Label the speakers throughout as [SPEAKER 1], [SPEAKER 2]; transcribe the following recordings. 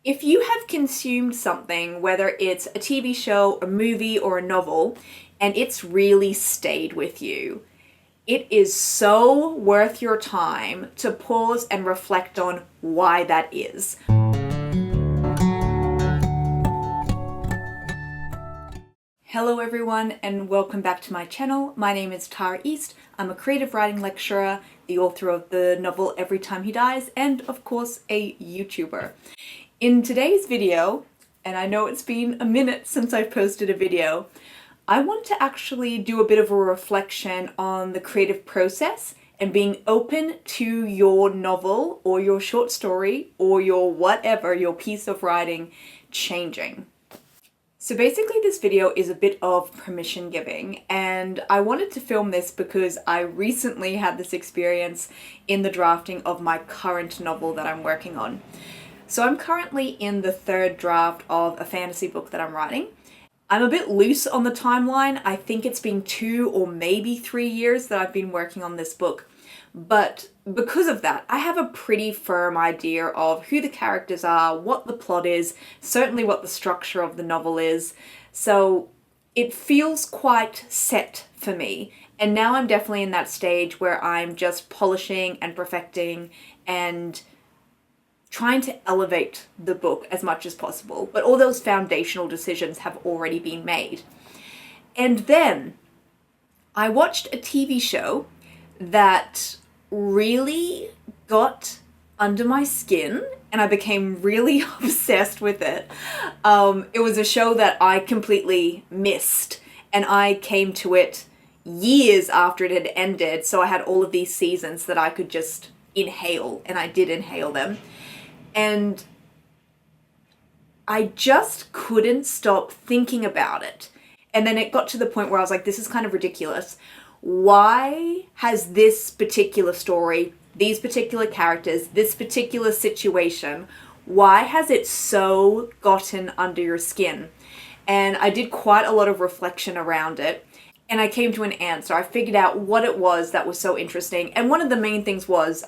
[SPEAKER 1] If you have consumed something, whether it's a TV show, a movie, or a novel, and it's really stayed with you, it is so worth your time to pause and reflect on why that is. Hello everyone and welcome back to my channel. My name is Tara East. I'm a creative writing lecturer, the author of the novel Every Time He Dies, and of course a YouTuber. In today's video, and I know it's been a minute since I've posted a video, I want to actually do a bit of a reflection on the creative process and being open to your novel or your short story or your whatever, your piece of writing changing. So basically this video is a bit of permission giving, and I wanted to film this because I recently had this experience in the drafting of my current novel that I'm working on. So I'm currently in the third draft of a fantasy book that I'm writing. I'm a bit loose on the timeline. I think it's been 2 or maybe 3 years that I've been working on this book. But because of that, I have a pretty firm idea of who the characters are, what the plot is, certainly what the structure of the novel is. So it feels quite set for me. And now I'm definitely in that stage where I'm just polishing and perfecting and trying to elevate the book as much as possible. But all those foundational decisions have already been made. And then I watched a TV show that really got under my skin and I became really obsessed with it. It was a show that I completely missed, and I came to it years after it had ended, so I had all of these seasons that I could just inhale, and I did inhale them. And I just couldn't stop thinking about it. And then it got to the point where I was like, this is kind of ridiculous. Why has this particular story, these particular characters, this particular situation, why has it so gotten under your skin? And I did quite a lot of reflection around it, and I came to an answer. I figured out what it was that was so interesting. And one of the main things was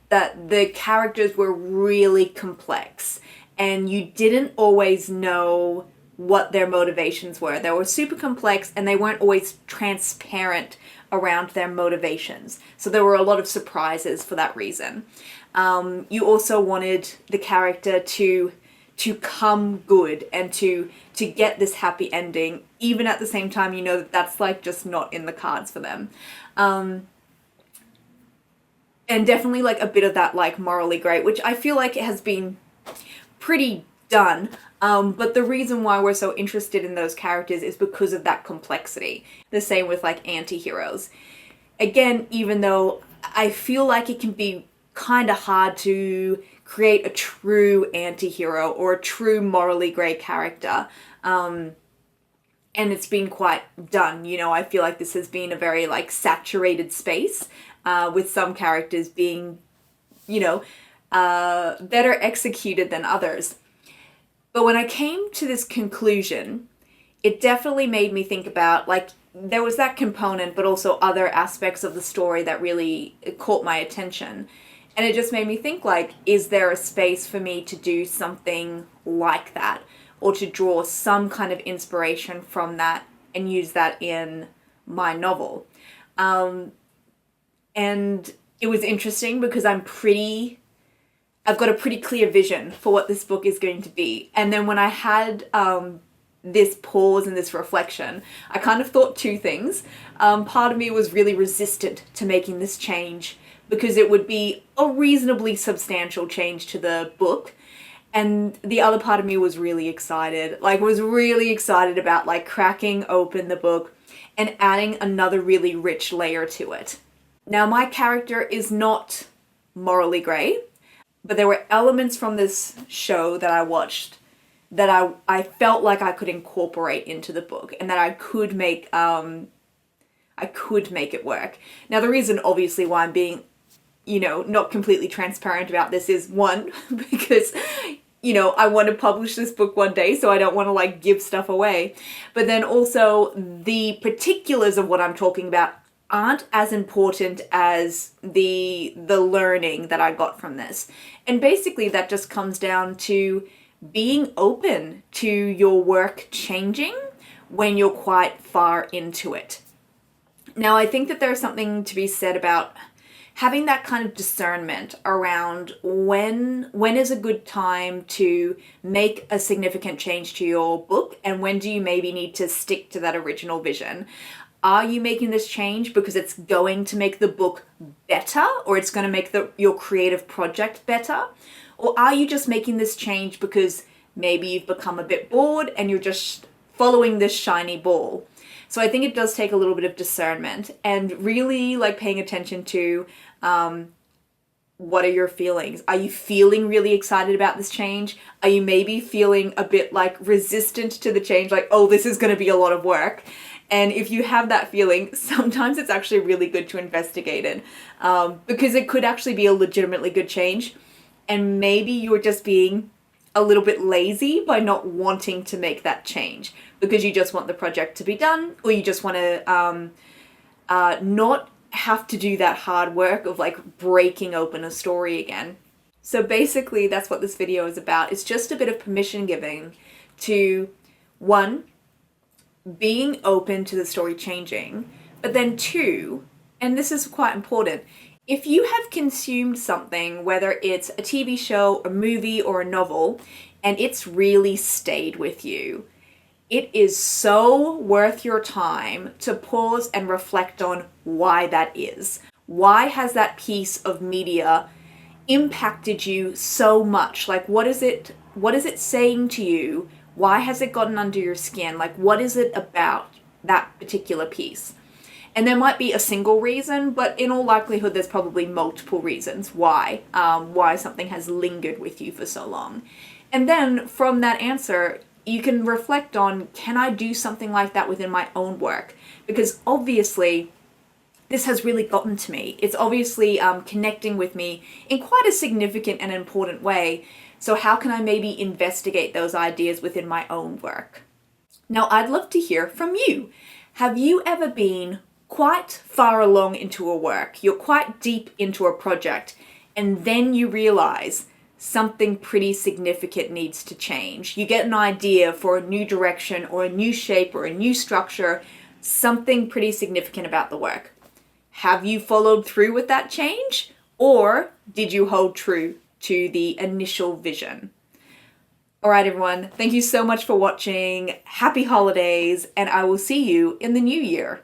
[SPEAKER 1] that the characters were really complex, and you didn't always know what their motivations were. They were super complex, and they weren't always transparent around their motivations. So there were a lot of surprises for that reason. You also wanted the character to come good and to get this happy ending, even at the same time you know that that's like just not in the cards for them. And definitely like a bit of that like morally grey, which I feel like it has been pretty done. But the reason why we're so interested in those characters is because of that complexity. The same with like anti-heroes. Again, even though I feel like it can be kind of hard to create a true anti-hero or a true morally grey character, and it's been quite done. You know, I feel like this has been a very like saturated space, with some characters being, you know, better executed than others. But when I came to this conclusion, it definitely made me think about, like, there was that component, but also other aspects of the story that really caught my attention. And it just made me think, like, is there a space for me to do something like that? Or to draw some kind of inspiration from that and use that in my novel? And it was interesting because I've got a pretty clear vision for what this book is going to be. And then when I had this pause and this reflection, I kind of thought 2 things. Part of me was really resistant to making this change because it would be a reasonably substantial change to the book. And the other part of me was really excited. Like, was really excited about like cracking open the book and adding another really rich layer to it. Now, my character is not morally grey, but there were elements from this show that I watched that I felt like I could incorporate into the book and that I could make it work. Now, the reason obviously why I'm being, you know, not completely transparent about this is, one, because, you know, I want to publish this book one day, so I don't want to like give stuff away. But then also the particulars of what I'm talking about aren't as important as the learning that I got from this. And basically that just comes down to being open to your work changing when you're quite far into it. Now, I think that there's something to be said about having that kind of discernment around when is a good time to make a significant change to your book, and when do you maybe need to stick to that original vision. Are you making this change because it's going to make the book better, or it's going to make your creative project better? Or are you just making this change because maybe you've become a bit bored and you're just following this shiny ball? So I think it does take a little bit of discernment and really like paying attention to what are your feelings? Are you feeling really excited about this change? Are you maybe feeling a bit like resistant to the change, like, oh, this is going to be a lot of work? And if you have that feeling, sometimes it's actually really good to investigate it, because it could actually be a legitimately good change. And maybe you're just being a little bit lazy by not wanting to make that change because you just want the project to be done, or you just want to not have to do that hard work of like breaking open a story again. So basically that's what this video is about. It's just a bit of permission giving to, one, being open to the story changing, but then two, and this is quite important, if you have consumed something, whether it's a TV show, a movie, or a novel, and it's really stayed with you, it is so worth your time to pause and reflect on why that is. Why has that piece of media impacted you so much? Like, what is it saying to you? Why has it gotten under your skin? Like, what is it about that particular piece? And there might be a single reason, but in all likelihood, there's probably multiple reasons why something has lingered with you for so long. And then from that answer, you can reflect on, can I do something like that within my own work? Because obviously, this has really gotten to me. It's obviously connecting with me in quite a significant and important way. So how can I maybe investigate those ideas within my own work? Now, I'd love to hear from you. Have you ever been quite far along into a work? You're quite deep into a project, and then you realize something pretty significant needs to change. You get an idea for a new direction or a new shape or a new structure, something pretty significant about the work. Have you followed through with that change, or did you hold true to the initial vision? All right, everyone, thank you so much for watching. Happy holidays, and I will see you in the new year.